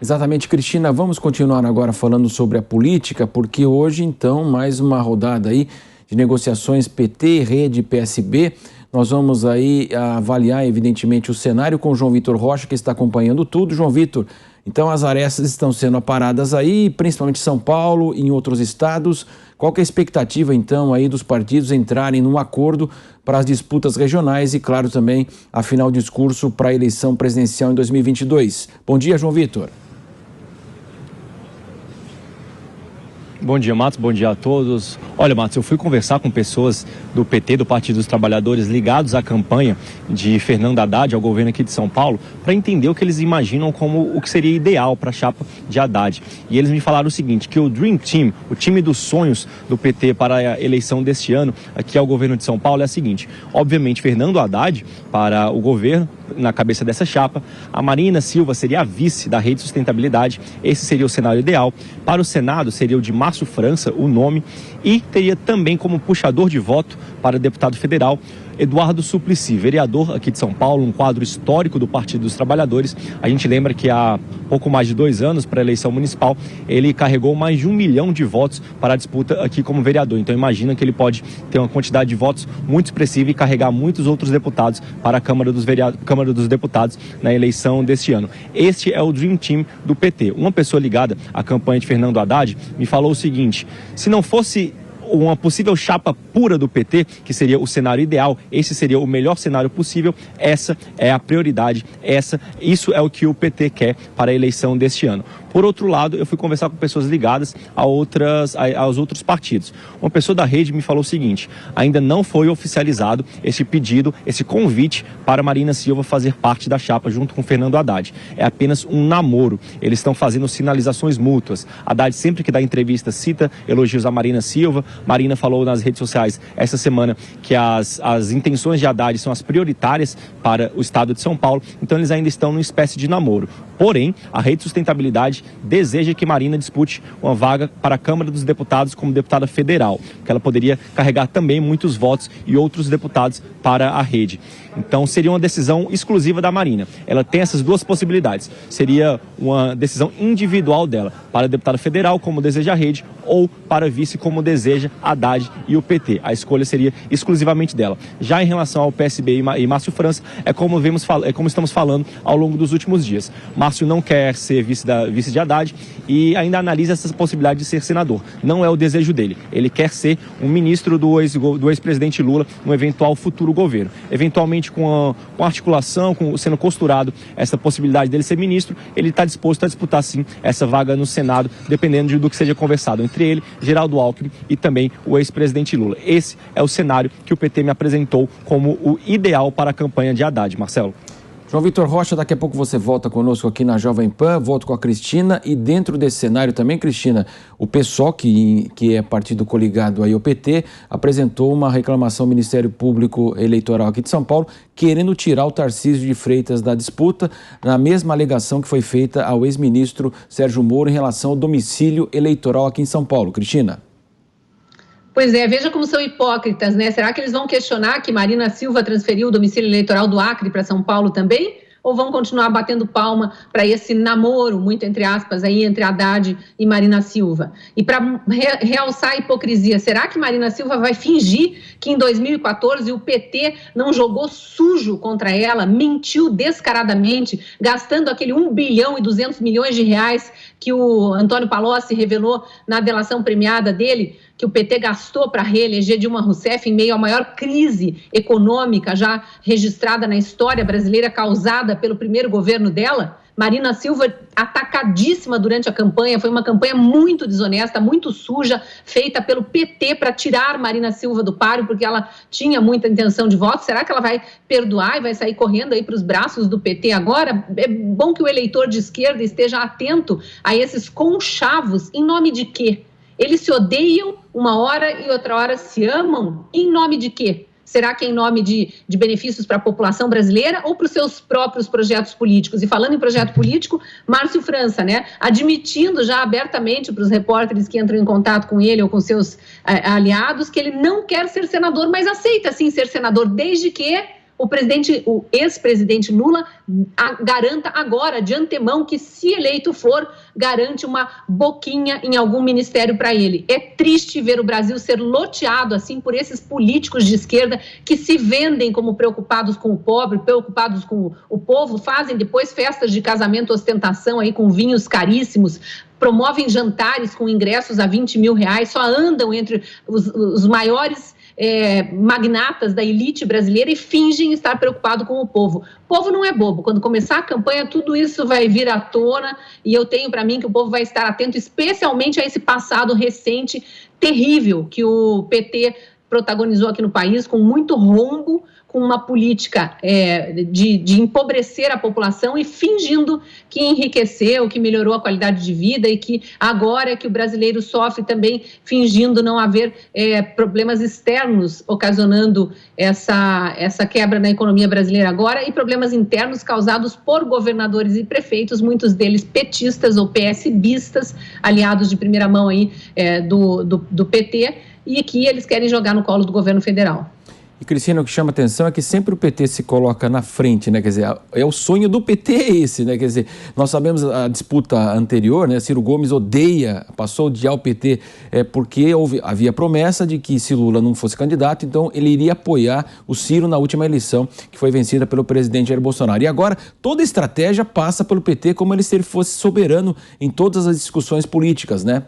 Exatamente, Cristina. Vamos continuar agora falando sobre a política, porque hoje, então, mais uma rodada aí de negociações PT, Rede, PSB. Nós vamos aí avaliar, evidentemente, o cenário com o João Vitor Rocha, que está acompanhando tudo. João Vitor, então as arestas estão sendo aparadas aí, principalmente em São Paulo e em outros estados. Qual que é a expectativa, então, aí dos partidos entrarem num acordo para as disputas regionais e, claro, também afinar o discurso para a eleição presidencial em 2022? Bom dia, João Vitor. Bom dia, Matos. Bom dia a todos. Olha, Matos, eu fui conversar com pessoas do PT, do Partido dos Trabalhadores, ligados à campanha de Fernando Haddad, ao governo aqui de São Paulo, para entender o que eles imaginam como o que seria ideal para a chapa de Haddad. E eles me falaram o seguinte, que o Dream Team, o time dos sonhos do PT para a eleição deste ano, aqui ao governo de São Paulo, é a seguinte. Obviamente, Fernando Haddad para o governo, na cabeça dessa chapa, a Marina Silva seria a vice da Rede Sustentabilidade, esse seria o cenário ideal. Para o Senado seria o de Márcio França, o nome, e teria também como puxador de voto para deputado federal Eduardo Suplicy, vereador aqui de São Paulo, um quadro histórico do Partido dos Trabalhadores. A gente lembra que há pouco mais de 2 anos, para a eleição municipal, ele carregou mais de 1 milhão de votos para a disputa aqui como vereador. Então imagina que ele pode ter uma quantidade de votos muito expressiva e carregar muitos outros deputados para a Câmara dos Deputados na eleição deste ano. Este é o Dream Team do PT. Uma pessoa ligada à campanha de Fernando Haddad me falou o seguinte: se não fosse uma possível chapa pura do PT, que seria o cenário ideal, esse seria o melhor cenário possível, essa é a prioridade, isso é o que o PT quer para a eleição deste ano. Por outro lado, eu fui conversar com pessoas ligadas aos outros partidos. Uma pessoa da Rede me falou o seguinte: ainda não foi oficializado esse pedido, esse convite para Marina Silva fazer parte da chapa junto com Fernando Haddad. É apenas um namoro. Eles estão fazendo sinalizações mútuas. Haddad, sempre que dá entrevista, cita elogios a Marina Silva. Marina falou nas redes sociais essa semana que as intenções de Haddad são as prioritárias para o estado de São Paulo. Então eles ainda estão numa espécie de namoro. Porém, a Rede Sustentabilidade deseja que Marina dispute uma vaga para a Câmara dos Deputados como deputada federal, que ela poderia carregar também muitos votos e outros deputados para a Rede. Então seria uma decisão exclusiva da Marina. Ela tem essas duas possibilidades. Seria uma decisão individual dela, para deputada federal, como deseja a Rede, ou para vice, como deseja Haddad e o PT. A escolha seria exclusivamente dela. Já em relação ao PSB e Márcio França, é como estamos falando ao longo dos últimos dias. Márcio não quer ser vice de Haddad e ainda analisa essa possibilidade de ser senador. Não é o desejo dele. Ele quer ser um ministro do ex-presidente Lula no eventual futuro governo. Eventualmente, com a articulação, sendo costurado essa possibilidade dele ser ministro, ele está disposto a disputar sim essa vaga no Senado, dependendo do que seja conversado entre ele, Geraldo Alckmin e também o ex-presidente Lula. Esse é o cenário que o PT me apresentou como o ideal para a campanha de Haddad. Marcelo. João Vitor Rocha, daqui a pouco você volta conosco aqui na Jovem Pan, volto com a Cristina, e dentro desse cenário também, Cristina, o PSOL, que é partido coligado aí ao PT, apresentou uma reclamação ao Ministério Público Eleitoral aqui de São Paulo, querendo tirar o Tarcísio de Freitas da disputa, na mesma alegação que foi feita ao ex-ministro Sérgio Moro em relação ao domicílio eleitoral aqui em São Paulo. Cristina. Pois é, veja como são hipócritas, né? Será que eles vão questionar que Marina Silva transferiu o domicílio eleitoral do Acre para São Paulo também? Ou vão continuar batendo palma para esse namoro, muito entre aspas, aí entre Haddad e Marina Silva? E para realçar a hipocrisia, será que Marina Silva vai fingir que em 2014 o PT não jogou sujo contra ela, mentiu descaradamente, gastando aquele 1 bilhão e 200 milhões de reais que o Antônio Palocci revelou na delação premiada dele, que o PT gastou para reeleger Dilma Rousseff em meio à maior crise econômica já registrada na história brasileira, causada pelo primeiro governo dela? Marina Silva atacadíssima durante a campanha, foi uma campanha muito desonesta, muito suja, feita pelo PT para tirar Marina Silva do páreo, porque ela tinha muita intenção de voto. Será que ela vai perdoar e vai sair correndo aí para os braços do PT agora? É bom que o eleitor de esquerda esteja atento a esses conchavos. Em nome de quê? Eles se odeiam uma hora e outra hora se amam? Em nome de quê? Será que é em nome de benefícios para a população brasileira ou para os seus próprios projetos políticos? E falando em projeto político, Márcio França, né, admitindo já abertamente para os repórteres que entram em contato com ele ou com seus aliados que ele não quer ser senador, mas aceita sim ser senador, desde que o ex-presidente Lula garanta agora, de antemão, que se eleito for, garante uma boquinha em algum ministério para ele. É triste ver o Brasil ser loteado assim por esses políticos de esquerda que se vendem como preocupados com o pobre, preocupados com o povo, fazem depois festas de casamento, ostentação aí com vinhos caríssimos, promovem jantares com ingressos a 20 mil reais, só andam entre os maiores magnatas da elite brasileira e fingem estar preocupado com o povo. O povo não é bobo. Quando começar a campanha, tudo isso vai vir à tona e eu tenho para mim que o povo vai estar atento especialmente a esse passado recente, terrível, que o PT protagonizou aqui no país, com muito rombo, com uma política de empobrecer a população e fingindo que enriqueceu, que melhorou a qualidade de vida e que agora é que o brasileiro sofre também, fingindo não haver problemas externos ocasionando essa quebra na economia brasileira agora e problemas internos causados por governadores e prefeitos, muitos deles petistas ou PSBistas, aliados de primeira mão aí do PT, e que eles querem jogar no colo do governo federal. E, Cristina, o que chama atenção é que sempre o PT se coloca na frente, né? Quer dizer, é o sonho do PT esse, né? Quer dizer, nós sabemos a disputa anterior, né? Ciro Gomes passou a odiar o PT porque havia promessa de que se Lula não fosse candidato, então ele iria apoiar o Ciro na última eleição, que foi vencida pelo presidente Jair Bolsonaro. E agora, toda a estratégia passa pelo PT como se ele fosse soberano em todas as discussões políticas, né?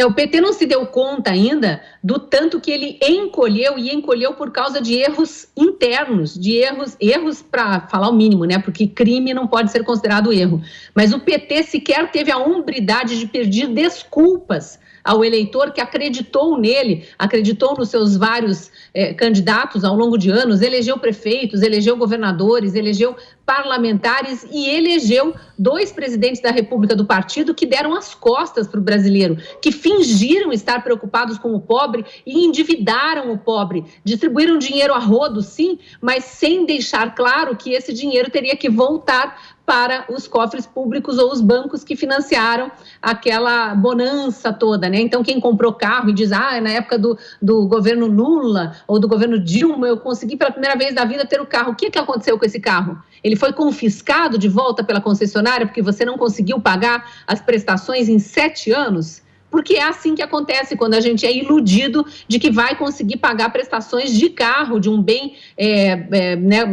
O PT não se deu conta ainda do tanto que ele encolheu por causa de erros internos, de erros para falar o mínimo, né? Porque crime não pode ser considerado erro. Mas o PT sequer teve a hombridade de pedir desculpas ao eleitor que acreditou nele, acreditou nos seus vários candidatos ao longo de anos, elegeu prefeitos, elegeu governadores, elegeu parlamentares e elegeu 2 presidentes da República do partido que deram as costas para o brasileiro, que fingiram estar preocupados com o pobre e endividaram o pobre, distribuíram dinheiro a rodo, sim, mas sem deixar claro que esse dinheiro teria que voltar para os cofres públicos ou os bancos que financiaram aquela bonança toda, né? Então, quem comprou carro e diz, na época do governo Lula ou do governo Dilma, eu consegui pela primeira vez da vida ter o carro. O que aconteceu com esse carro? Ele foi confiscado de volta pela concessionária porque você não conseguiu pagar as prestações em 7 anos? Porque é assim que acontece quando a gente é iludido de que vai conseguir pagar prestações de carro, de um bem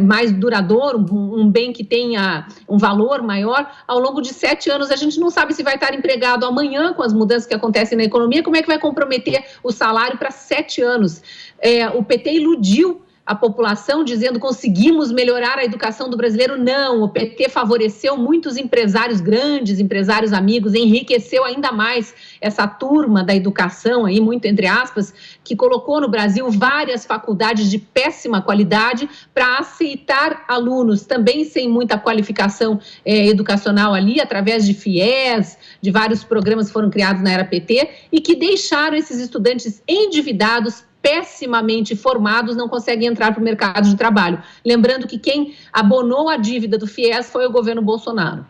mais duradouro, um bem que tenha um valor maior, ao longo de 7 anos. A gente não sabe se vai estar empregado amanhã com as mudanças que acontecem na economia, como é que vai comprometer o salário para 7 anos. O PT iludiu a população dizendo conseguimos melhorar a educação do brasileiro. Não, o PT favoreceu muitos empresários grandes, empresários amigos, enriqueceu ainda mais essa turma da educação, aí, muito entre aspas, que colocou no Brasil várias faculdades de péssima qualidade para aceitar alunos também sem muita qualificação educacional ali, através de FIES, de vários programas que foram criados na era PT e que deixaram esses estudantes endividados, pessimamente formados, não conseguem entrar para o mercado de trabalho. Lembrando que quem abonou a dívida do FIES foi o governo Bolsonaro.